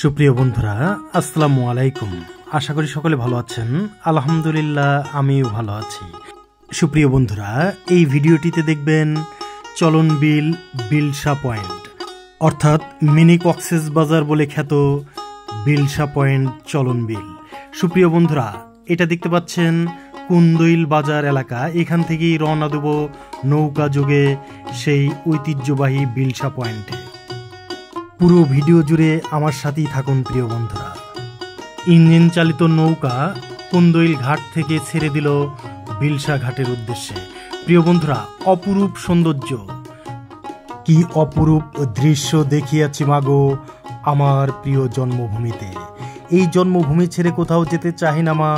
সুপ্রিয় বন্ধুরা, আসসালামু আলাইকুম। আশা করি সকলে ভালো আছেন। আলহামদুলিল্লাহ, আমিও ভালো আছি। সুপ্রিয় বন্ধুরা, এই ভিডিওটিতে দেখবেন চলন বিল বিলসা পয়েন্ট, অর্থাৎ মিনি কক্সেস বাজার বলে খ্যাত বিলসা পয়েন্ট চলন বিল। সুপ্রিয় বন্ধুরা, এটা দেখতে পাচ্ছেন কুন্দইল বাজার এলাকা। এখান থেকেই রওনা দেব নৌকা যোগে সেই ঐতিহ্যবাহী বিলসা পয়েন্টে। পুরো ভিডিও জুড়ে আমার সাথেই থাকুন প্রিয় বন্ধুরা। ইঞ্জিন চালিত নৌকা কুন্দইল ঘাট থেকে ছেড়ে দিল বিলসা ঘাটের উদ্দেশ্যে। প্রিয় বন্ধুরা, অপরূপ সৌন্দর্য, কি অপরূপ দৃশ্য দেখিয়াছি মাগো আমার প্রিয় জন্মভূমিতে। এই জন্মভূমি ছেড়ে কোথাও যেতে চাই না মা,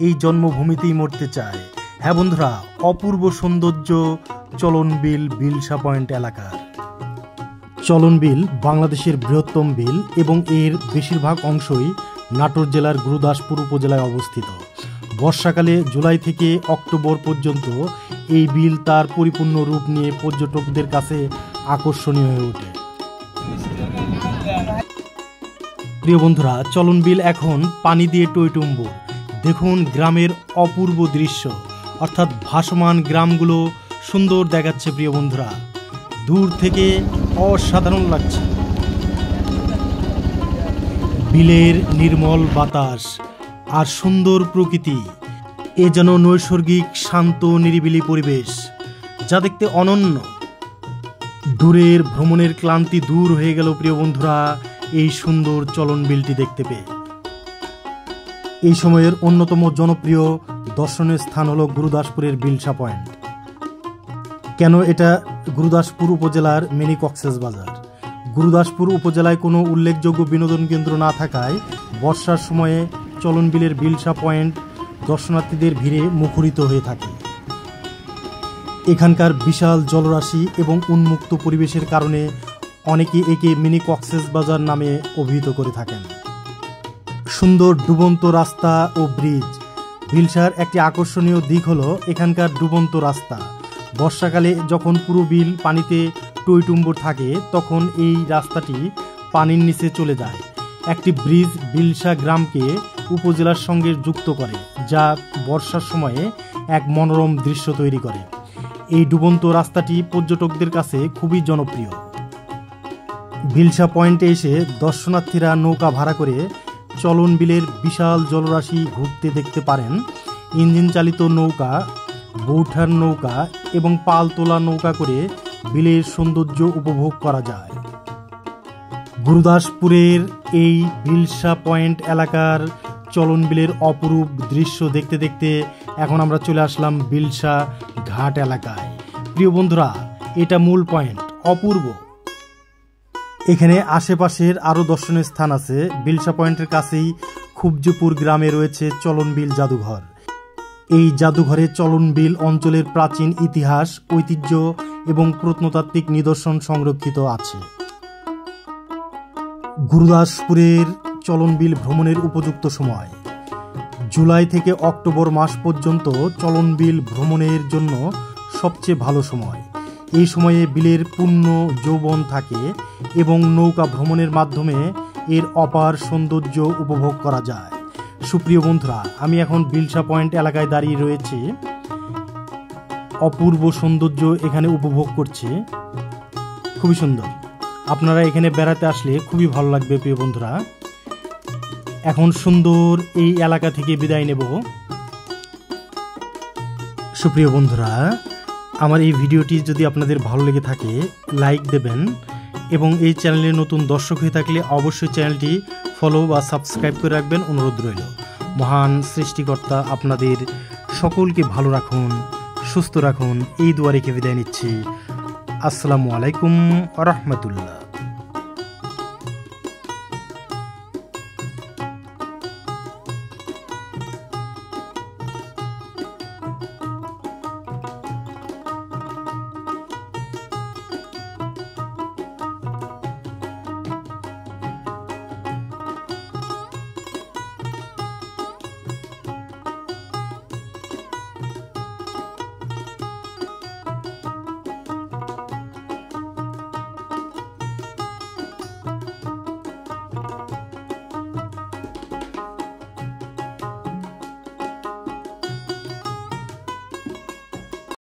এই জন্মভূমিতেই মরতে চায়। হ্যাঁ বন্ধুরা, অপূর্ব সৌন্দর্য চলন বিল বিলসা পয়েন্ট এলাকার। চলন বিল বাংলাদেশের বৃহত্তম বিল এবং এর বেশিরভাগ অংশই নাটোর জেলার গুরুদাসপুর উপজেলায় অবস্থিত। বর্ষাকালে জুলাই থেকে অক্টোবর পর্যন্ত এই বিল তার পরিপূর্ণ রূপ নিয়ে পর্যটকদের কাছে আকর্ষণীয় হয়ে ওঠে। প্রিয় বন্ধুরা, চলন বিল এখন পানি দিয়ে টইটুম্বুর। দেখুন গ্রামের অপূর্ব দৃশ্য, অর্থাৎ ভাসমান গ্রামগুলো সুন্দর দেখাচ্ছে। প্রিয় বন্ধুরা, দূর থেকে অসাধারণ লাগছে। বিলের নির্মল বাতাস আর সুন্দর প্রকৃতি, এ যেন নৈসর্গিক শান্ত নিরিবিলি পরিবেশ, যা দেখতে অনন্য। দূরের ভ্রমণের ক্লান্তি দূর হয়ে গেল প্রিয় বন্ধুরা এই সুন্দর চলন বিলটি দেখতে পেয়ে। এই সময়ের অন্যতম জনপ্রিয় দর্শনীয় স্থান হল গুরুদাসপুরের বিলসা পয়েন্ট। কেন এটা গুরুদাসপুর উপজেলার মিনি কক্সেস বাজার? গুরুদাসপুর উপজেলায় কোনো উল্লেখযোগ্য বিনোদন কেন্দ্র না থাকায় বর্ষার সময়ে চলন বিলের বিলসা পয়েন্ট দর্শনার্থীদের ভিড়ে মুখরিত হয়ে থাকে। এখানকার বিশাল জলরাশি এবং উন্মুক্ত পরিবেশের কারণে অনেকে একে মিনি কক্সেস বাজার নামে অভিহিত করে থাকেন। সুন্দর ডুবন্ত রাস্তা ও ব্রিজ। বিলসার একটি আকর্ষণীয় দিক হলো এখানকার ডুবন্ত রাস্তা। বর্ষাকালে যখন পুরো বিল পানিতে টইটুম্বুর থাকে তখন এই রাস্তাটি পানির নিচে চলে যায়। একটি ব্রিজ বিলসা গ্রামকে উপজেলার সঙ্গে যুক্ত করে, যা বর্ষার সময়ে এক মনোরম দৃশ্য তৈরি করে। এই ডুবন্ত রাস্তাটি পর্যটকদের কাছে খুবই জনপ্রিয়। বিলসা পয়েন্টে এসে দর্শনার্থীরা নৌকা ভাড়া করে চলন বিলের বিশাল জলরাশি ঘুরতে দেখতে পারেন। ইঞ্জিন চালিত নৌকা, বৌঠার নৌকা এবং পাল তোলা নৌকা করে বিলের সৌন্দর্য উপভোগ করা যায়। গুরুদাসপুরের এই বিলসা পয়েন্ট এলাকার চলন বিলের অপরূপ দৃশ্য দেখতে দেখতে এখন আমরা চলে আসলাম বিলসা ঘাট এলাকায়। প্রিয় বন্ধুরা, এটা মূল পয়েন্ট, অপূর্ব। এখানে আশেপাশের আরও দর্শনীয় স্থান আছে। বিলসা পয়েন্টের কাছেই খুবজুপুর গ্রামে রয়েছে চলন বিল জাদুঘর। এই জাদুঘরে চলন বিল অঞ্চলের প্রাচীন ইতিহাস, ঐতিহ্য এবং প্রত্নতাত্ত্বিক নিদর্শন সংরক্ষিত আছে। গুরুদাসপুরের চলন বিল ভ্রমণের উপযুক্ত সময় জুলাই থেকে অক্টোবর মাস পর্যন্ত চলন বিল ভ্রমণের জন্য সবচেয়ে ভালো সময়। এই সময়ে বিলের পূর্ণ যৌবন থাকে এবং নৌকা ভ্রমণের মাধ্যমে এর অপার সৌন্দর্য উপভোগ করা যায়। সুপ্রিয় বন্ধুরা, আমি এখন বিলসা পয়েন্ট এলাকায় দাঁড়িয়ে রয়েছি। অপূর্ব সৌন্দর্য এখানে উপভোগ করছি, খুবই সুন্দর। আপনারা এখানে বেড়াতে আসলে খুবই ভালো লাগবে প্রিয় বন্ধুরা। এখন সুন্দর এই এলাকা থেকে বিদায় নেব। সুপ্রিয় বন্ধুরা, আমার এই ভিডিওটি যদি আপনাদের ভালো লেগে থাকে লাইক দেবেন এবং এই চ্যানেলে নতুন দর্শক হয়ে থাকলে অবশ্যই চ্যানেলটি ফলো বা সাবস্ক্রাইব করে রাখবেন, অনুরোধ রইল। মহান সৃষ্টিকর্তা আপনাদের সকলকে ভালো রাখুন, সুস্থ রাখুন, এই দোয়া রেখে বিদায় নিচ্ছি। আসসালামু আলাইকুম ওয়া রাহমাতুল্লাহ।